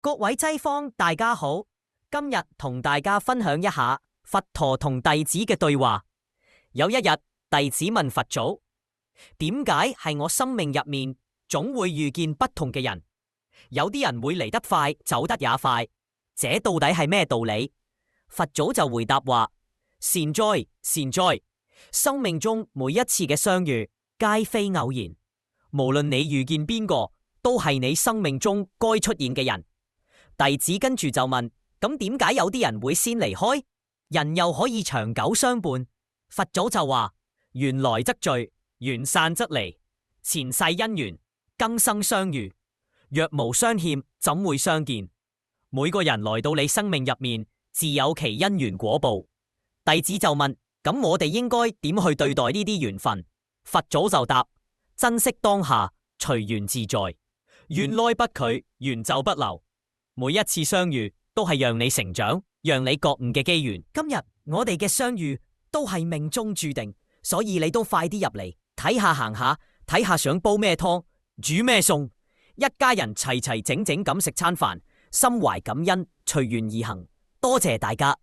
各位街坊大家好，今日同大家分享一下佛陀同弟子嘅對話。有一日，弟子問佛祖：點解係我生命入面總會遇見不同嘅人？有啲人會嚟得快，走得也快，這到底係咩道理？佛祖就回答話：善哉善哉，生命中每一次嘅相遇皆非偶然，無論你遇見邊個，都係你生命中該出現嘅人。弟子跟住就問：咁點解有啲人會先離開，人又可以長久相伴？佛祖就話：緣來則聚，緣散則離，前世因緣，今生相遇，若無相欠，怎會相見？每個人來到你生命入面，自有其因緣果報。弟子就問：咁我哋應該點去對待呢啲緣分？佛祖就答：珍惜當下，隨緣自在，緣來不拒，緣就不留。每一次相遇都係讓你成長、讓你覺悟嘅機緣。今日我哋嘅相遇都係命中注定，所以你都快啲入嚟睇下行下，睇下想煲咩湯、煮咩餸，一家人齊齊整整咁食餐飯，心懷感恩，隨緣而行。多謝大家。